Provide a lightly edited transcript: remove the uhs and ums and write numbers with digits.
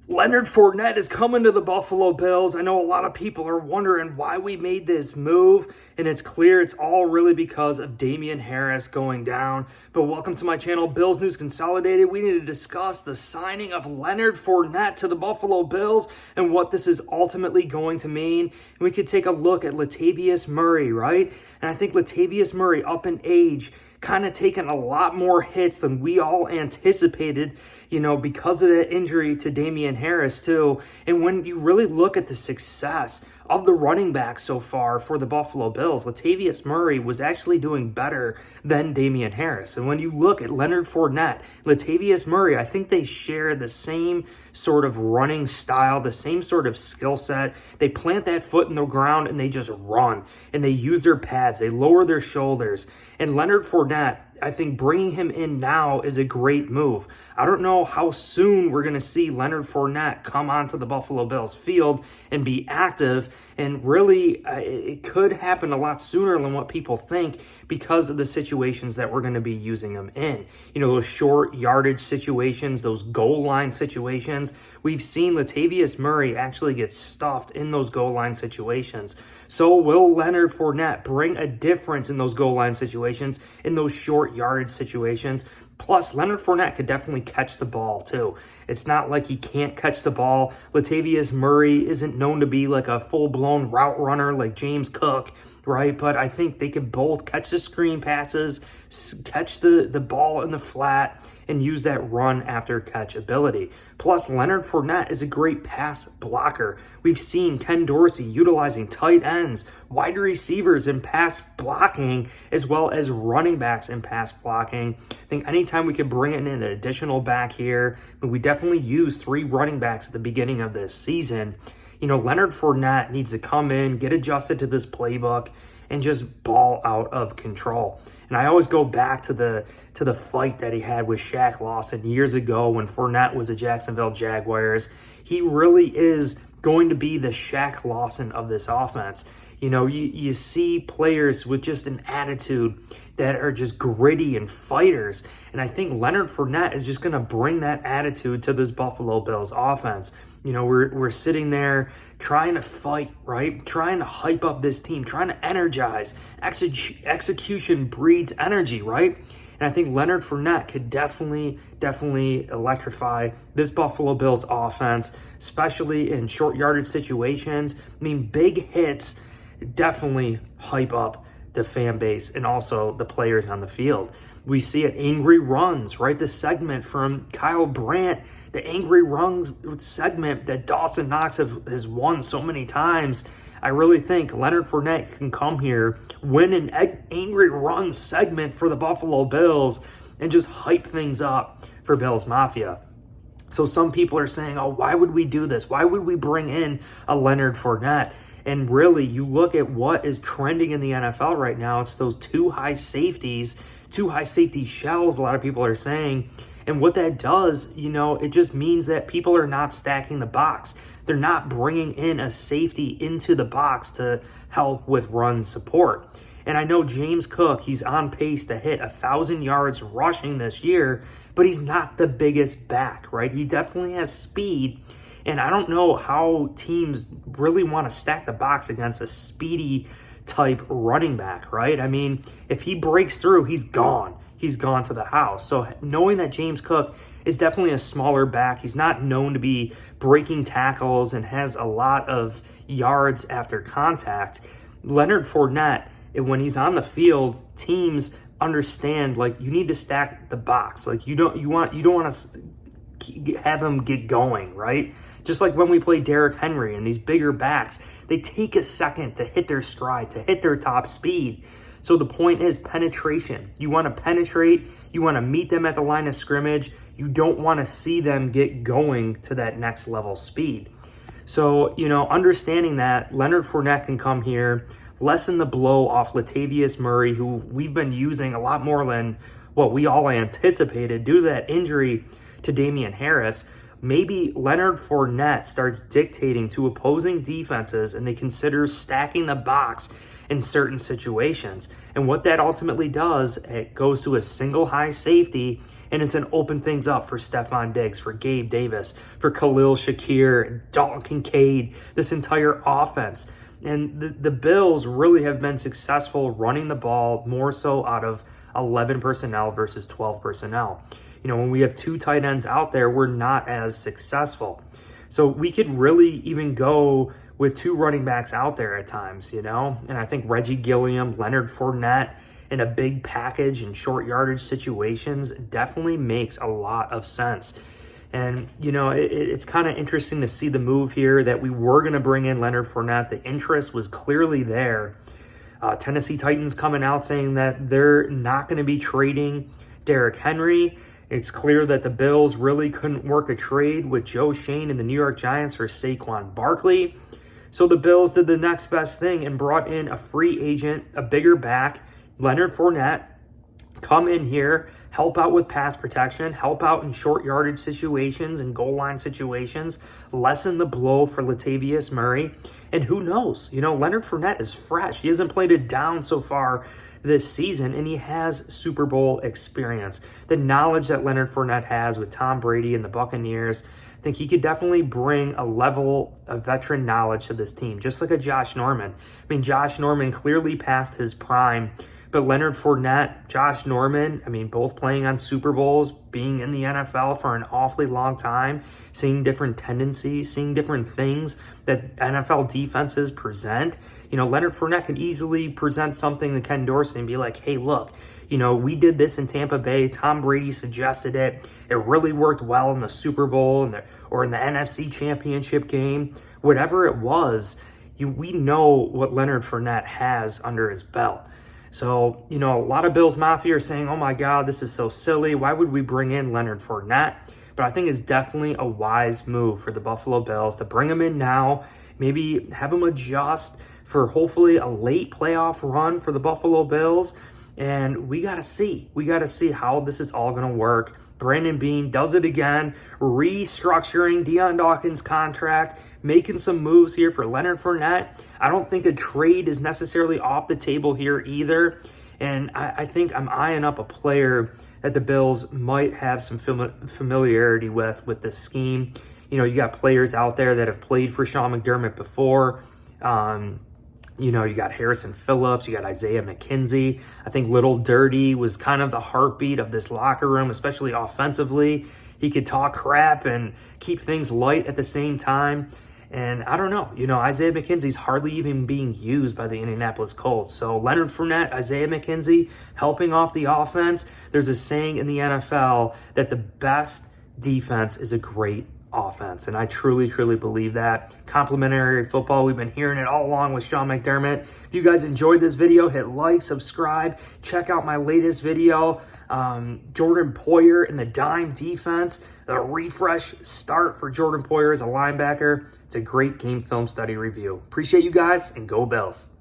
Leonard Fournette is coming to the Buffalo Bills. I know a lot of people are wondering why we made this move, and it's clear it's all really because of Damien Harris going down. But welcome to my channel, Bills News Consolidated. We need to discuss the signing of Leonard Fournette to the Buffalo Bills and what this is ultimately going to mean. And we could take a look at Latavius Murray, right? And I think Latavius Murray, up in age, kind of taken a lot more hits than we all anticipated, because of that injury to Damien Harris too. And when you really look at the success of the running back so far for the Buffalo Bills, Latavius Murray was actually doing better than Damien Harris. And when you look at Leonard Fournette, Latavius Murray, I think they share the same sort of running style, the same sort of skill set. They plant that foot in the ground and they just run, and they use their pads, they lower their shoulders. And Leonard Fournette, I think bringing him in now is a great move. I don't know how soon we're going to see Leonard Fournette come onto the Buffalo Bills field and be active. And really, it could happen a lot sooner than what people think because of the situations that we're going to be using him in. Those short yardage situations, those goal line situations. We've seen Latavius Murray actually get stuffed in those goal line situations. So will Leonard Fournette bring a difference in those goal line situations, in those short yardage situations? Plus, Leonard Fournette could definitely catch the ball, too. It's not like he can't catch the ball. Latavius Murray isn't known to be like a full-blown route runner like James Cook, right? But I think they could both catch the screen passes, catch the ball in the flat, and use that run after catch ability. Plus, Leonard Fournette is a great pass blocker. We've seen Ken Dorsey utilizing tight ends, wide receivers in pass blocking, as well as running backs in pass blocking. I think anytime we could bring in an additional back here, but we definitely use 3 running backs at the beginning of this season. Leonard Fournette needs to come in, get adjusted to this playbook, and just ball out of control. And I always go back to the fight that he had with Shaq Lawson years ago when Fournette was a Jacksonville Jaguars. He really is going to be the Shaq Lawson of this offense. You see players with just an attitude that are just gritty and fighters. And I think Leonard Fournette is just going to bring that attitude to this Buffalo Bills offense. We're sitting there trying to fight, right? Trying to hype up this team, trying to energize. Execution breeds energy, right? And I think Leonard Fournette could definitely electrify this Buffalo Bills offense, especially in short yardage situations. Big hits definitely hype up the fan base and also the players on the field. We see it, angry runs, right? The segment from Kyle Brandt, the angry runs segment that Dawson Knox has won so many times. I really think Leonard Fournette can come here, win an angry run segment for the Buffalo Bills, and just hype things up for Bills Mafia. So some people are saying, oh, why would we do this? Why would we bring in a Leonard Fournette? And really, you look at what is trending in the NFL right now, it's those two high safety shells, a lot of people are saying. And what that does, it just means that people are not stacking the box. They're not bringing in a safety into the box to help with run support. And I know James Cook, he's on pace to hit 1,000 yards rushing this year, but he's not the biggest back, right? He definitely has speed. And I don't know how teams really want to stack the box against a speedy type running back, right? If he breaks through, he's gone. He's gone to the house. So knowing that James Cook is definitely a smaller back, he's not known to be breaking tackles and has a lot of yards after contact. Leonard Fournette, when he's on the field, teams understand you need to stack the box. You don't want to have him get going, right? Just like when we play Derrick Henry and these bigger backs, they take a second to hit their stride, to hit their top speed. So the point is penetration. You want to penetrate. You want to meet them at the line of scrimmage. You don't want to see them get going to that next level speed. So, understanding that, Leonard Fournette can come here, lessen the blow off Latavius Murray, who we've been using a lot more than what we all anticipated due to that injury to Damien Harris. Maybe Leonard Fournette starts dictating to opposing defenses and they consider stacking the box in certain situations. And what that ultimately does, it goes to a single high safety and it's going to open things up for Stephon Diggs, for Gabe Davis, for Khalil Shakir, Dalton Kincaid, this entire offense. And the Bills really have been successful running the ball more so out of 11 personnel versus 12 personnel. When we have 2 tight ends out there, we're not as successful. So we could really even go with 2 running backs out there at times, And I think Reggie Gilliam, Leonard Fournette in a big package and short yardage situations definitely makes a lot of sense. And, it's kind of interesting to see the move here that we were going to bring in Leonard Fournette. The interest was clearly there. Tennessee Titans coming out saying that they're not going to be trading Derrick Henry. It's clear that the Bills really couldn't work a trade with Joe Shane and the New York Giants for Saquon Barkley. So the Bills did the next best thing and brought in a free agent, a bigger back, Leonard Fournette, come in here, help out with pass protection, help out in short yardage situations and goal line situations, lessen the blow for Latavius Murray. And who knows? Leonard Fournette is fresh. He hasn't played it down so far this season, and he has Super Bowl experience. The knowledge that Leonard Fournette has with Tom Brady and the Buccaneers, I think he could definitely bring a level of veteran knowledge to this team, just like a Josh Norman. Josh Norman clearly passed his prime, but Leonard Fournette, Josh Norman, both playing on Super Bowls, being in the NFL for an awfully long time, seeing different tendencies, seeing different things that NFL defenses present. Leonard Fournette could easily present something to Ken Dorsey and be like, hey, look, we did this in Tampa Bay. Tom Brady suggested it. It really worked well in the Super Bowl or in the NFC Championship game. Whatever it was, we know what Leonard Fournette has under his belt. So, a lot of Bills Mafia are saying, oh my God, this is so silly. Why would we bring in Leonard Fournette? But I think it's definitely a wise move for the Buffalo Bills to bring him in now, maybe have him adjust for hopefully a late playoff run for the Buffalo Bills. And we got to see. We got to see how this is all going to work. Brandon Beane does it again, restructuring Deion Dawkins' contract, making some moves here for Leonard Fournette. I don't think a trade is necessarily off the table here either. And I think I'm eyeing up a player that the Bills might have some familiarity with this scheme. You got players out there that have played for Sean McDermott before. You got Harrison Phillips, you got Isaiah McKenzie. I think Little Dirty was kind of the heartbeat of this locker room, especially offensively. He could talk crap and keep things light at the same time. And I don't know, Isaiah McKenzie's hardly even being used by the Indianapolis Colts. So Leonard Fournette, Isaiah McKenzie helping off the offense. There's a saying in the NFL that the best defense is a great offense. And I truly, truly believe that. Complimentary football, we've been hearing it all along with Sean McDermott. If you guys enjoyed this video, hit like, subscribe, check out my latest video, Jordan Poyer in the dime defense, the refresh start for Jordan Poyer as a linebacker. It's a great game film study review. Appreciate you guys, and go Bills.